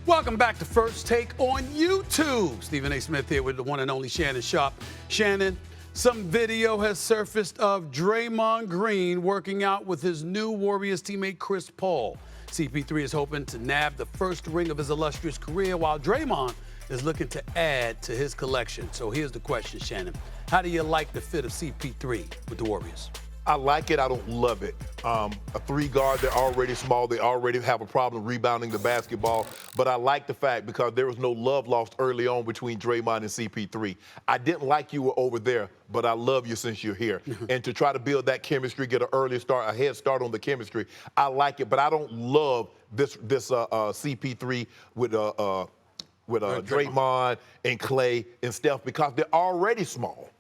Welcome back to First Take on YouTube. Stephen A. Smith here with the one and only Shannon Sharpe. Shannon, some video has surfaced of Draymond Green working out with his new Warriors teammate Chris Paul. CP3 is hoping to nab the first ring of his illustrious career, while Draymond is looking to add to his collection. So here's the question, Shannon. How do you like the fit of CP3 with the Warriors? I like it. I don't love it. A three guard, they're already small. They already have a problem rebounding the basketball. But I like the fact because there was no love lost early on between Draymond and CP3. I didn't like you were over there, but I love you since you're here. And to try to build that chemistry, get an early start, a head start on the chemistry, I like it. But I don't love this CP3 with Draymond and Clay and Steph because they're already small.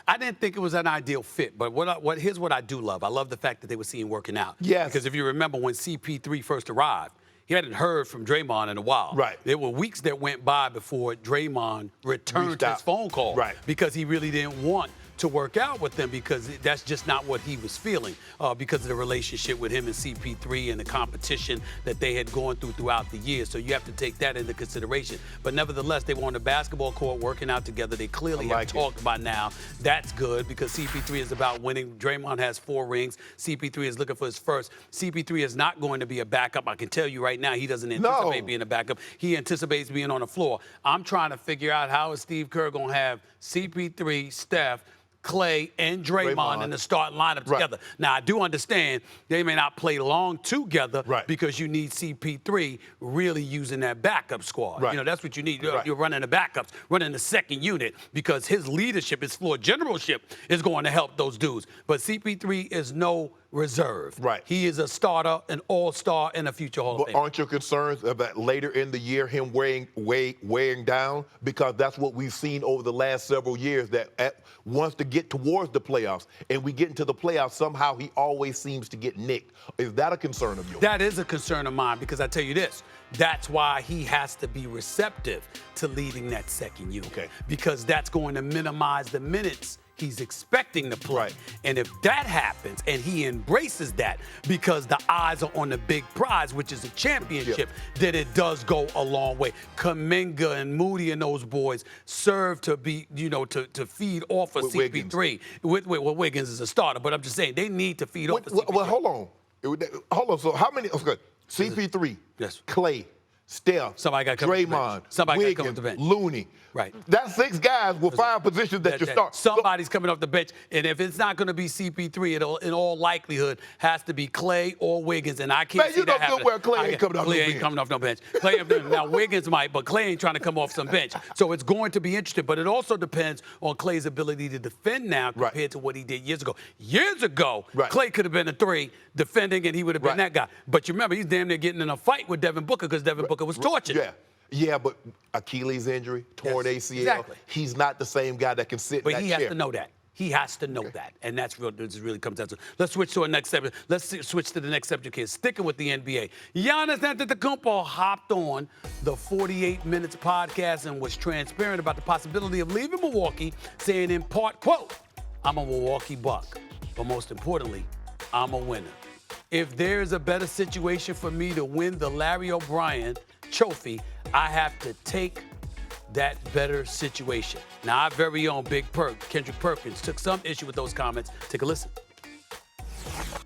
I didn't think it was an ideal fit, but here's what I do love. I love the fact that they were seen working out. Yes. Because if you remember when CP3 first arrived, he hadn't heard from Draymond in a while. Right. There were weeks that went by before Draymond returned his phone call. Right. Because he really didn't want to work out with them because that's just not what he was feeling because of the relationship with him and CP3 and the competition that they had gone through throughout the years. So you have to take that into consideration. But nevertheless, they were on the basketball court working out together. They clearly have talked by now. That's good because CP3 is about winning. Draymond has 4 rings. CP3 is looking for his first. CP3 is not going to be a backup. I can tell you right now, he doesn't anticipate being a backup. He anticipates being on the floor. I'm trying to figure out how is Steve Kerr going to have CP3, Steph, Clay, and Draymond in the starting lineup together. Now, I do understand they may not play long together because you need CP3 really using that backup squad. You know, that's what you need. You're running the backups, running the second unit because his leadership, his floor generalship is going to help those dudes. But CP3 is no reserve. He is a starter, an all-star, and a future Hall of Famer. But aren't your concerns about later in the year him weighing down? Because that's what we've seen over the last several years, that once to get towards the playoffs and we get into the playoffs, somehow he always seems to get nicked. Is that a concern of yours? That is a concern of mine because I tell you this, that's why he has to be receptive to leading that second unit. Because that's going to minimize the minutes he's expecting to play. And if that happens and he embraces that because the eyes are on the big prize, which is a championship, then it does go a long way. Kuminga and Moody and those boys serve to be, to feed off of CP3. Well, Wiggins is a starter, but I'm just saying they need to feed off of CP3. Well, hold on. So how many? Okay, CP3, Clay, Steph, Draymond, Wiggins, Looney. That's 6 guys with 5 positions that you start. Somebody's coming off the bench, and if it's not going to be CP3, it'll, in all likelihood, has to be Clay or Wiggins, and I can't see that happening. Where Clay ain't coming off no bench. Clay ain't coming off no bench. Now, Wiggins might, but Clay ain't trying to come off some bench. So it's going to be interesting, but it also depends on Clay's ability to defend now compared to what he did years ago. Years ago, Clay could have been a 3 defending, and he would have been that guy. But you remember, he's damn near getting in a fight with Devin Booker because Devin Booker was tortured. Yeah, but Achilles injury, torn ACL. He's not the same guy that can sit in that chair. But he has to know that. He has to know that. And that's real. This really comes down to. Let's switch to our next subject. Let's switch to the next subject here. Sticking with the NBA. Giannis Antetokounmpo hopped on the 48 Minutes podcast and was transparent about the possibility of leaving Milwaukee, saying in part, quote, "I'm a Milwaukee Buck, but most importantly, I'm a winner. If there's a better situation for me to win the Larry O'Brien trophy, I have to take that better situation." Now, our very own Big Perk, Kendrick Perkins, took some issue with those comments. Take a listen.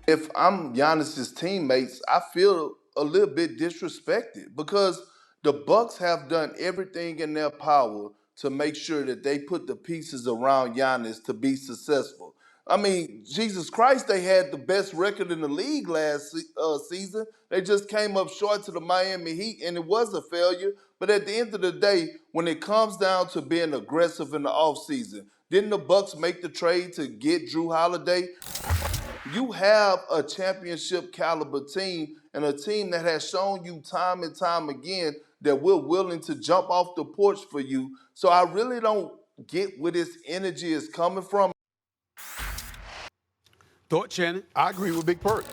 If I'm Giannis's teammates, I feel a little bit disrespected because the Bucks have done everything in their power to make sure that they put the pieces around Giannis to be successful. I mean, Jesus Christ, they had the best record in the league last season. They just came up short to the Miami Heat, and it was a failure. But at the end of the day, when it comes down to being aggressive in the offseason, didn't the Bucks make the trade to get Drew Holiday? You have a championship caliber team and a team that has shown you time and time again that we're willing to jump off the porch for you. So I really don't get where this energy is coming from. Thought, Shannon? I agree with Big Perk.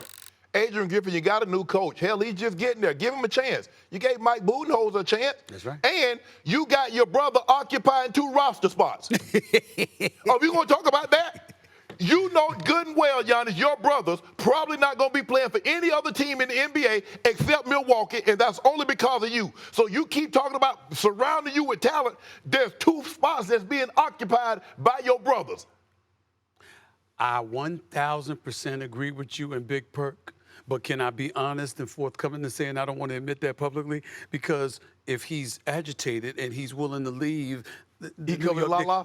Adrian Griffin, you got a new coach. Hell, he's just getting there. Give him a chance. You gave Mike Budenholzer a chance. That's right. And you got your brother occupying 2 roster spots. Oh, we going to talk about that? You know good and well, Giannis, your brothers probably not going to be playing for any other team in the NBA except Milwaukee, and that's only because of you. So you keep talking about surrounding you with talent. There's 2 spots that's being occupied by your brothers. I 1,000% agree with you and Big Perk, but can I be honest and forthcoming in saying I don't want to admit that publicly? Because if he's agitated and he's willing to leave, the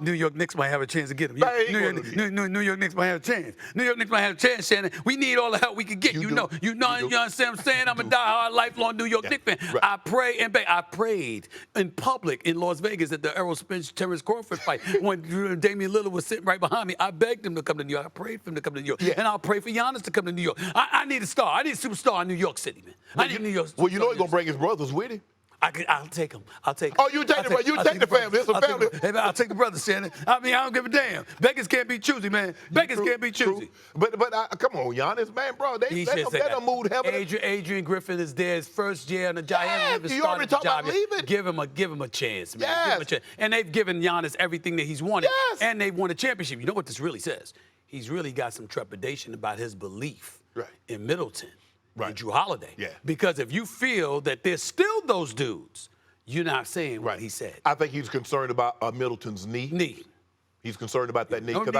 New York Knicks might have a chance to get him. New York Knicks might have a chance. New York Knicks might have a chance, Shannon. We need all the help we can get. You understand what I'm saying? I'm a diehard, lifelong New York Knicks fan. Right. I pray and beg. I prayed in public in Las Vegas at the Errol Spence Terrence Crawford fight when Damian Lillard was sitting right behind me. I begged him to come to New York. I prayed for him to come to New York. Yeah. And I'll pray for Giannis to come to New York. I need a star. I need a superstar in New York City, man. I need New York. Well, you know he's going to bring his brothers with him. I'll take him. I'll take him. Oh, you take the You take the family. It's a family. Hey, man, I'll take the brothers, Shannon. I mean, I don't give a damn. Beggars can't be choosy, man. Beggars can't be choosy. But come on, Giannis, man, bro. They done moved heaven. Adrian Griffin is there. His first year on the job. Yeah, you already talked about leaving. Give him a chance, man. Yes. Give him a chance. And they've given Giannis everything that he's wanted. Yes. And they've won a championship. You know what this really says? He's really got some trepidation about his belief in Middleton and Drew Holiday. Yeah. Because if you feel that there's still those dudes, you're not saying what he said. I think he's concerned about Middleton's knee. He's concerned about that knee. Because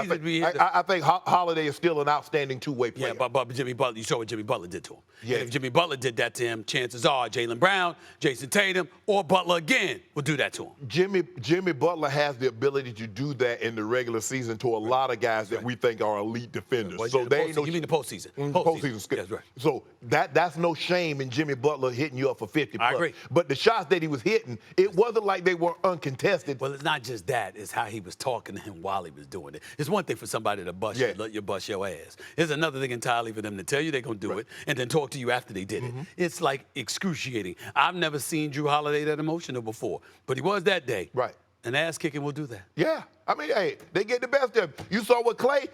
I think Holiday is still an outstanding two-way player. Yeah, but Jimmy Butler, you saw what Jimmy Butler did to him. Yeah. And if Jimmy Butler did that to him, chances are Jaylen Brown, Jason Tatum, or Butler again will do that to him. Jimmy Butler has the ability to do that in the regular season to a lot of guys that we think are elite defenders. Well, so they ain't no. You mean the postseason? Postseason. That's right. So that's no shame in Jimmy Butler hitting you up for 50 plus. I agree. But the shots that he was hitting, it wasn't like they were uncontested. Well, it's not just that. It's how he was talking to him while he was doing it. It's one thing for somebody to bust you bust your ass. It's another thing entirely for them to tell you they're going to do it and then talk to you after they did it. It's like excruciating. I've never seen Drew Holiday that emotional before, but he was that day. Right. And ass kicking will do that. Yeah. I mean, hey, they get the best of him. You saw what Clay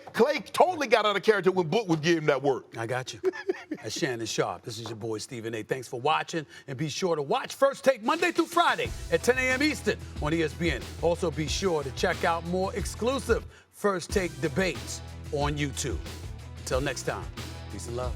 totally got out of character when Book was giving him that work. I got you. That's Shannon Sharpe. This is your boy, Stephen A. Thanks for watching, and be sure to watch First Take Monday through Friday at 10 a.m. Eastern on ESPN. Also, be sure to check out more exclusive First Take debates on YouTube. Until next time, peace and love.